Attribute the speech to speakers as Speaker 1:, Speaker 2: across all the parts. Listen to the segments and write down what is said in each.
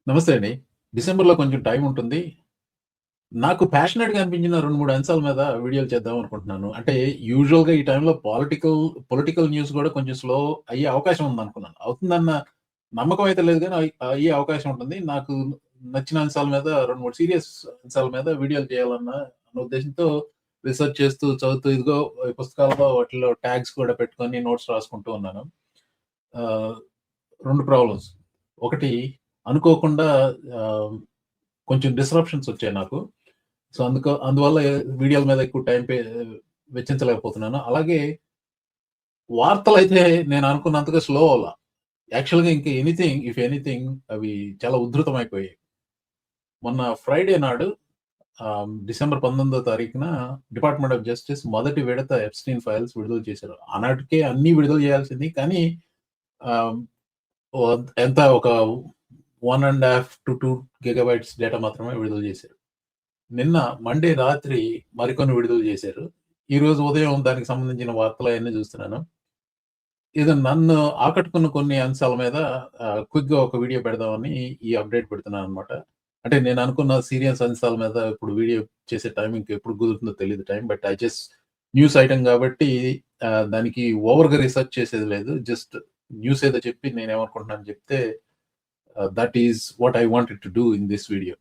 Speaker 1: నమస్తే అండి. డిసెంబర్‌లో కొంచెం టైం ఉంటుంది. నాకు ప్యాషనేట్‌గా అనిపించిన 2, 3 అంశాల మీద వీడియోలు చేద్దాం అనుకుంటున్నాను. అంటే యూజువల్‌గా ఈ టైంలో పొలిటికల్ న్యూస్ గూడా కొంచెం స్లో అయ్యే అవకాశం ఉందనుకున్నాను. అవుతుందన్న నమ్మకం అయితే లేదు గానీ అయ్యే అవకాశం ఉంటుంది. నాకు నచ్చిన అంశాల మీద 2, 3 సీరియస్ అంశాల మీద వీడియోలు అన్న ఉద్దేశంతో రిసర్చ్ చేస్తూ, చదువుతూ ఇదిగో ఈ పుస్తకాల్లో వాటిల్లో ట్యాగ్స్ కూడా పెట్టుకొని నోట్స్ రాసుకుంటూ ఉన్నాను. ఆహ్, 2 ప్రాబ్లమ్స్. ఒకటి అనుకోకుండా ఆహ్ కొంచెం డిస్రప్షన్స్ వచ్చాయి నాకు. సో, అందువల్ల వీడియోల మీద ఎక్కువ టైం వెచ్చించలేకపోతున్నాను. అలాగే వార్తలైతే నేను అనుకున్నంతగా స్లో అవ్వల. యాక్చువల్‌గా ఇంక ఎనీథింగ్ అవి చాలా ఉధృతమైపోయాయి. మొన్న ఫ్రైడే నాడు డిసెంబర్ 19వ తారీఖున డిపార్ట్‌మెంట్ ఆఫ్ జస్టిస్ మొదటి విడత ఎప్‌స్టీన్ ఫైల్స్ విడుదల చేశారు. ఆనాటికే అన్నీ విడుదల చేయాల్సింది. కానీ ఆహ్, ఎంత ఒక 1 ½ to 2 గిగాబైట్స్ డేటా మాత్రమే విడుదల చేశారు. నిన్న మండే రాత్రి మరికొన్ని విడుదల చేశారు. ఈరోజు ఉదయం దానికి సంబంధించిన వార్తలయన్నీ చూస్తున్నాను. ఏదో నన్ను ఆకట్టుకున్న కొన్ని అంశాల మీద క్విక్‌గా ఒక వీడియో పెడదామని ఈ అప్డేట్ పెడుతున్నాననమాట. అంటే నేను అనుకున్న సీరియస్ అంశాల మీద ఇప్పుడు వీడియో చేసే టైమింగ్ ఎప్పుడు కుదురుతుందో తెలీదు time. But I just news item కాబట్టి దానికి ఓవర్‌గా రిసర్చ్ చేసేది లేదు. జస్ట్ న్యూస్ ఏదో చెప్పి నేనేమనుకుంటున్నానో చెప్తే that is what I wanted to do in this video.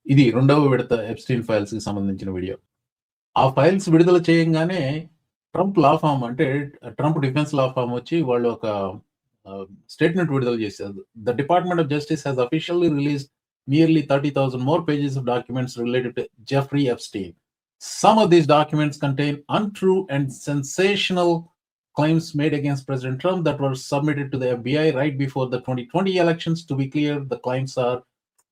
Speaker 1: ఇది రెండవ విడత ఎప్‌స్టీన్ ఫైల్స్‌కి సంబంధించిన వీడియో. ఆ ఫైల్స్ విడుదల చేయంగానే ట్రంప్ లా ఫర్మ్ అంటే ట్రంప్ డిఫెన్స్ లా ఫర్మ్ వచ్చి వాళ్ళు ఒక స్టేట్మెంట్ విడుదల చేశారు. The department of justice has officially released nearly 30,000 more pages of documents related to Jeffrey Epstein. Some of these documents contain untrue and sensational claims made against President Trump that were submitted to the FBI right before the 2020 elections. To be clear, the claims are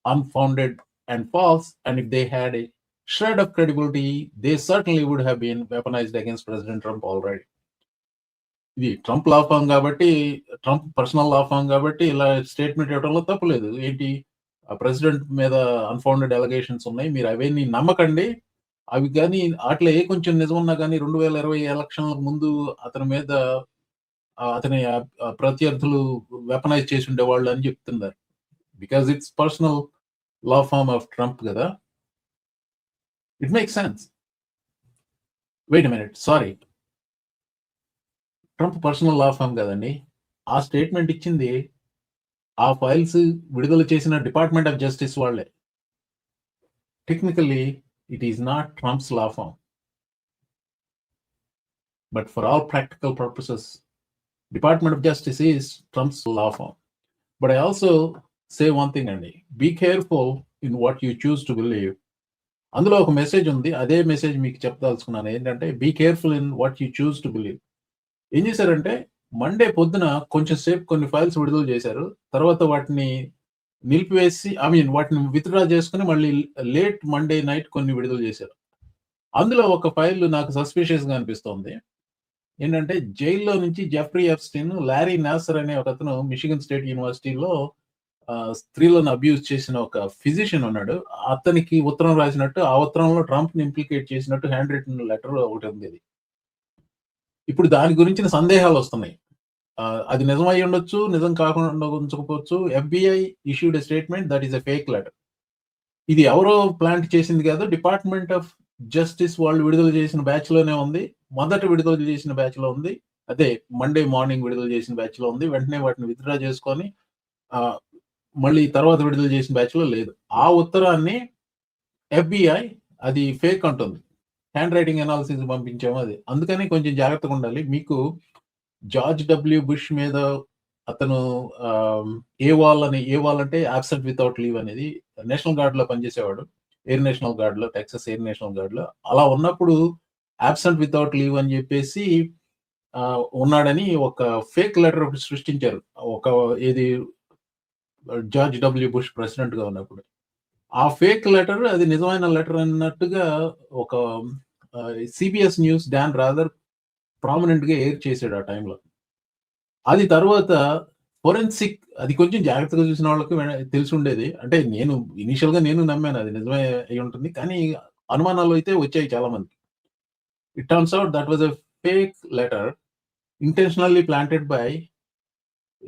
Speaker 1: unfounded and false, and if they had a shred of credibility, they certainly would have been weaponized against President Trump already. ఇది Trump లా form కాబట్టి, Trump personal law form కాబట్టి ఇలా statement ఇవ్వడంలో తప్పులేదు. ఏంటి president మీద unfounded allegations ఉన్నాయి. మీరు అవన్నీ నమ్మకండి. అవి గాని ఆటిలో ఏ కొంచెం నిజమున్నా గాని 2020 ఎలక్షన్‌లకు ముందు అతని మీద అతని ప్రత్యర్థులు వెపనైజ్ చేసి ఉండేవాళ్ళు అని చెప్తున్నారు. Because it's personal law firm of Trump గదా! It makes sense. Wait a minute. Sorry. Trump personal law firm గదండీ! ఆ స్టేట్మెంట్ ఇచ్చింది ఆ ఫైల్స్ విడుదల చేసిన డిపార్ట్‌మెంట్ ఆఫ్ జస్టిస్ వాళ్ళే. Technically it is not Trump's law firm. But for all practical purposes department of justice is Trump's law firm. But I also say one thing అండి. Be careful in what you choose to believe. అందులో ఒక message ఉంది. అదే message మీకు చెప్పదలుచుకున్నాను. ఏంటంటే be careful in what you choose to believe. ఏం చేశారంటే మండే పొద్దున కొంచెం సేపు కొన్ని ఫైల్స్ విడుదల చేశారు. తర్వాత వాటిని నిలిపివేసి వాటిని విత్‌డ్రా చేసుకొని మళ్ళీ లేట్ మండే నైట్ కొన్ని విడుదల చేశారు. అందులో ఒక ఫైల్ నాకు సస్పిషియస్‌గా అనిపిస్తోంది. ఏంటంటే జైల్‌లో నుంచి జెఫ్రీ ఎప్‌స్టీన్, లారీ నాసర్ అనే ఒకతను మిషిగన్ స్టేట్ యూనివర్సిటీలో స్త్రీలను అబ్యూజ్ చేసిన ఒక ఫిజిషియన్ ఉన్నాడు. అతనికి ఉత్తరం రాసినట్టు, ఆ ఉత్తరంలో ట్రంప్‌ని ఇంప్లికేట్ చేసినట్టు హ్యాండ్ రిటెన్ లెటర్ ఒకటి ఉంది. ఇప్పుడు దాని గురించిన సందేహాలొస్తున్నాయి. అది నిజమై ఉండొచ్చు, నిజం కాకుండా ఉంచకపోవచ్చు. FBI issued a statement that is a fake letter. ఇది ఎవరో ప్లాంట్ చేసింది కాదు. డిపార్ట్‌మెంట్ ఆఫ్ జస్టిస్ వాళ్ళు విడుదల చేసిన బ్యాచ్‌లోనే ఉంది. మొదట విడుదల చేసిన బ్యాచ్‌లో ఉంది. అదే మండే మార్నింగ్ విడుదల చేసిన బ్యాచ్‌లో ఉంది. వెంటనే వాటిని విత్‌డ్రా చేసుకొని ఆహ్, మళ్ళీ తర్వాత విడుదల చేసిన బ్యాచ్‌లో లేదు. ఆ ఉత్తరాన్ని ఎఫ్‌బీఐ అది ఫేక్ అంటుంది. హ్యాండ్ రైటింగ్ అనాలిసిస్ పంపించాము అది. అందుకని కొంచెం జాగ్రత్తగుండాలి. మీకు జార్జ్ డబ్ల్యూ బుష్ మీద అతను ఆహ్, ఏవాల్ అంటే అబ్సెంట్ వితౌట్ లీవ్ అనేది నేషనల్ గార్డ్‌లో పనిచేసేవాడు. ఎయిర్ నేషనల్ గార్డ్‌లో, టెక్సాస్ ఎయిర్ నేషనల్ గార్డ్‌లో. అలా ఉన్నప్పుడు అబ్సెంట్ వితౌట్ లీవ్ అని చెప్పేసి ఉన్నాడని ఒక ఫేక్ లెటర్ ఒకటి సృష్టించారు. ఒక ఏది జార్జ్ డబ్ల్యూ బుష్ ప్రెసిడెంట్‌గా ఉన్నప్పుడు. ఆ ఫేక్ లెటర్ అది నిజమైన లెటర్ అన్నట్టుగా ఒక సీబీఎస్ న్యూస్ డాన్ రాదర్ ప్రామినెంట్‌గా ఎయిర్ చేసాడు ఆ టైంలో. అది తర్వాత ఫోరెన్సిక్ అది కొంచెం జాగ్రత్తగా చూసిన వాళ్ళకి తెలిసుండేది. అంటే ఇనీషియల్‌గా నేను నమ్మాను అది నిజమే అయ్యుంటుంది. కానీ అనుమానాలు అయితే వచ్చాయి చాలా మందికి. It turns out that was a fake letter intentionally planted by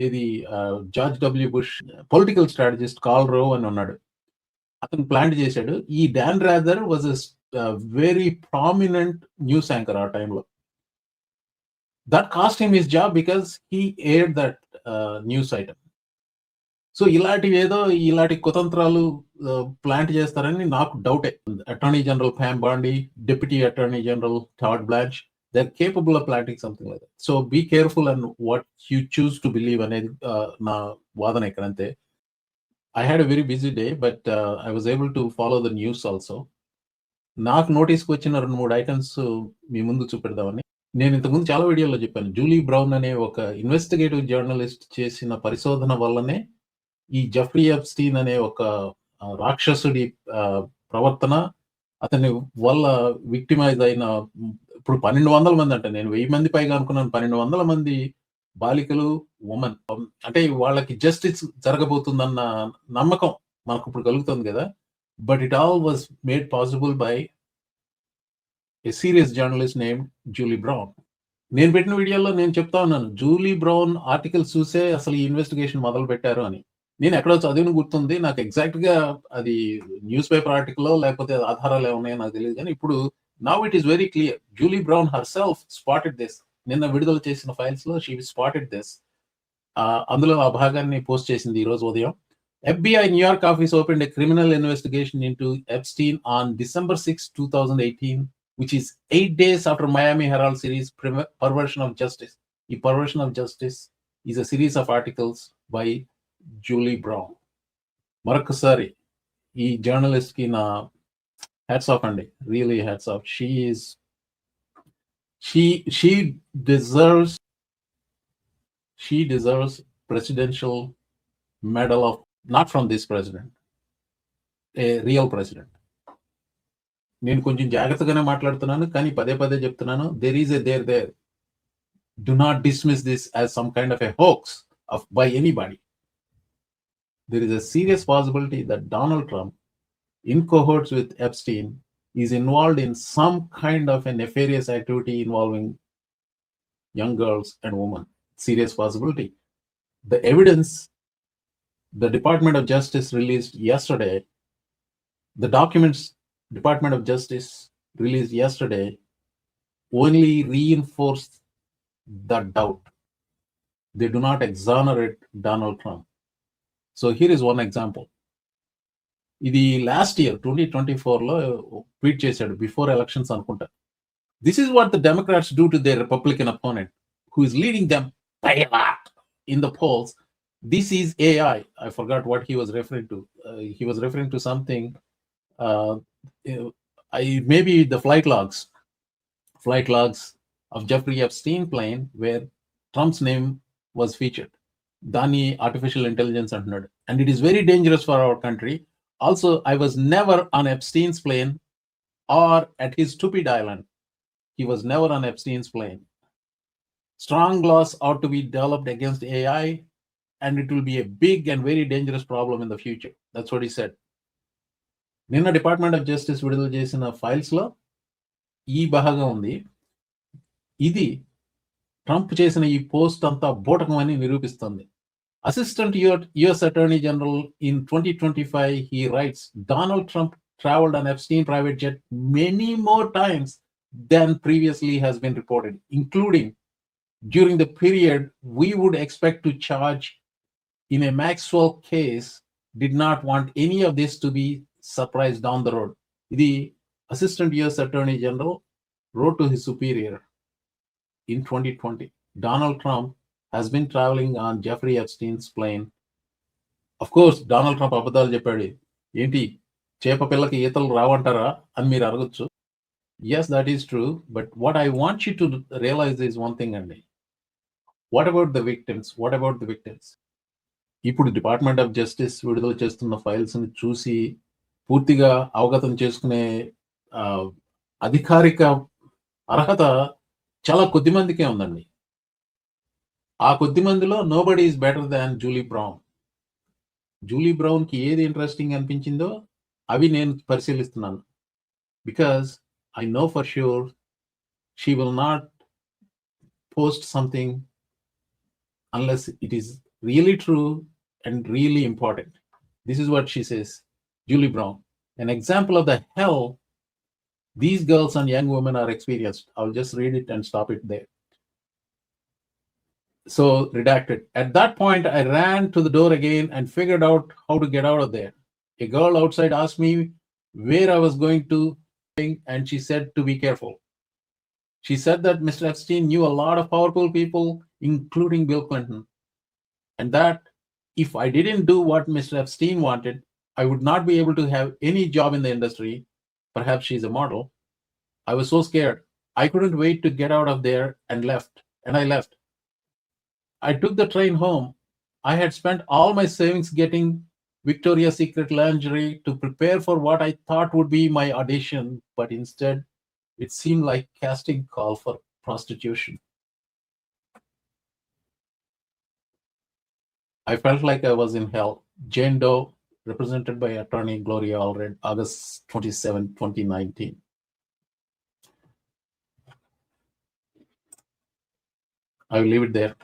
Speaker 1: ఇది George W Bush political strategist Karl Rove అని ఉన్నాడు. అతను ప్లాంట్ చేశాడు. ఈ Dan Rather was very prominent news anchor ఆ టైంలో. That cost him his job because he aired that news item. So ఇలాంటి కుతంత్రాలు ప్లాంట్ చేస్తారని నాకు డౌటే. Attorney general Pam Bondi, deputy attorney general Todd Blanche, they're capable of planting something like that. So be careful and what you choose to believe అనేది నా వాదన ఇక్కడ అంతే. I had a very busy day, but I was able to follow the news also. నాకు నోటీస్కి వచ్చిన 2-3 items మీ ముందు చూపెడదామని. నేను ఇంతకుముందు చాలా వీడియోలో చెప్పాను. జూలీ బ్రౌన్ అనే ఒక ఇన్వెస్టిగేటివ్ జర్నలిస్ట్ చేసిన పరిశోధన వల్లనే ఈ జెఫ్రీ ఎప్స్టీన్ అనే ఒక రాక్షసుడి ప్రవర్తన, అతని వల్ల విక్టిమైజ్ అయిన ఇప్పుడు 1200 మంది అంట, నేను 1000 మంది పైగా అనుకున్నాను. 1200 మంది బాలికలు, ఉమెన్, అంటే వాళ్ళకి జస్టిస్ జరగబోతుందన్న నమ్మకం మనకు ఇప్పుడు కలుగుతుంది కదా. But it all was made possible by A serious journalist named Julie brown. నేను పెట్టిన వీడియోలో నేను చెప్తా ఉన్నాను, జూలీ బ్రౌన్ ఆర్టికల్స్ చూసే అసలు ఈ ఇన్వెస్టిగేషన్ మొదలు పెట్టారు అని. నేను ఎక్కడో చదివిన గుర్తుంది, నాకు ఎగ్జాక్ట్ గా అది న్యూస్ పేపర్ ఆర్టికల్ లేకపోతే ఆధారాలు ఏమున్నాయో నాకు తెలియదు. కానీ ఇప్పుడు now it is very clear. Julie brown her self spotted this. నిన్న విడుదల చేసిన ఫైల్స్ లో షీ స్పాటెడ్ దిస్. అందులో ఆ భాగాన్ని పోస్ట్ చేసింది ఈ రోజు ఉదయం. FBI New York office opened a criminal investigation into Epstein on December 6, 2018, which is 8 days after Miami Herald series Perversion of Justice. ఈ Perversion of Justice is a series of articles by Julie brown. మరొకసారి ఈ journalist కి నా hats off అండి, really hats off. she deserves presidential medal of, not from this president, a real president. నేను కొంచెం జాగ్రత్తగానే మాట్లాడుతున్నాను, కానీ పదే పదే చెప్తున్నాను, there is a there. Do not dismiss this as some kind of a hoax by anybody. There is a serious possibility that Donald Trump, in cohorts with Epstein, is involved in some kind of a nefarious activity involving young girls and women. Serious possibility. The evidence the Department of Justice released yesterday, the documents Department of Justice released yesterday, only reinforce the doubt. They do not exonerate Donald Trump. So here is one example. ఇది last year 2024లో tweet చేశాడు, before elections అనుకుంటా. This is what the Democrats do to their Republican opponent who is leading them by a lot in the polls. This is AI. I forgot what he was referring to. He was referring to something, maybe the flight logs of Jeffrey Epstein plane where Trump's name was featured. Dani artificial intelligence antunnadu, and it is very dangerous for our country. Also, I was never on Epstein's plane or at his stupid island. He was never on Epstein's plane. Strong laws ought to be developed against AI, and it will be a big and very dangerous problem in the future. That's what he said. నిన్న department of justice విడుదల చేసిన files లో ఈ భాగం ఉంది. ఇది Trump చేసిన ఈ పోస్ట్ అంతా బూటకం అని నిరూపిస్తుంది. Assistant US Attorney General in 2025, he writes, Donald Trump traveled on Epstein private jet many more times than previously has been reported, including during the period we would expect to charge in a Maxwell case. Did not want any of this to be surprise down the road. The Assistant US Attorney General wrote to his superior in 2020. Donald Trump has been traveling on Jeffrey Epstein's plane. Of course, Donald Trump అబద్ధాలు చెప్పాడు. ఏంటి చేప పిల్లకి ఈతలు రావంటారా అని మీరు అడగచ్చు. Yes, that is true. But what I want you to realize is one thing అండి. What about the victims? ఇప్పుడు డిపార్ట్మెంట్ ఆఫ్ జస్టిస్ విడుదల చేస్తున్న ఫైల్స్ ని చూసి పూర్తిగా అవగతం చేసుకునే అధికారిక అర్హత చాలా కొద్ది మందికే ఉందండి. ఆ కొద్ది మందిలో nobody is better than Julie Brown. Julie Brown కి ఏది ఇంట్రెస్టింగ్ అనిపించిందో అవి నేను పరిశీలిస్తున్నాను. Because I know for sure she will not post something unless it is really true and really important. This is what she says, Julie Brown. An example of the hell these girls and young women are experienced. I'll just read it and stop it there. So, redacted. At that point, I ran to the door again and figured out how to get out of there. A girl outside asked me where I was going to, and she said to be careful. She said that Mr. Epstein knew a lot of powerful people, including Bill Clinton, and that if I didn't do what Mr. Epstein wanted, I would not be able to have any job in the industry. Perhaps she's a model. I was so scared. I couldn't wait to get out of there and I left. I took the train home. I had spent all my savings getting Victoria's Secret lingerie to prepare for what I thought would be my audition, but instead, it seemed like casting call for prostitution. I felt like I was in hell. Jane Doe, represented by attorney Gloria Allred, August 27, 2019. I will leave it there.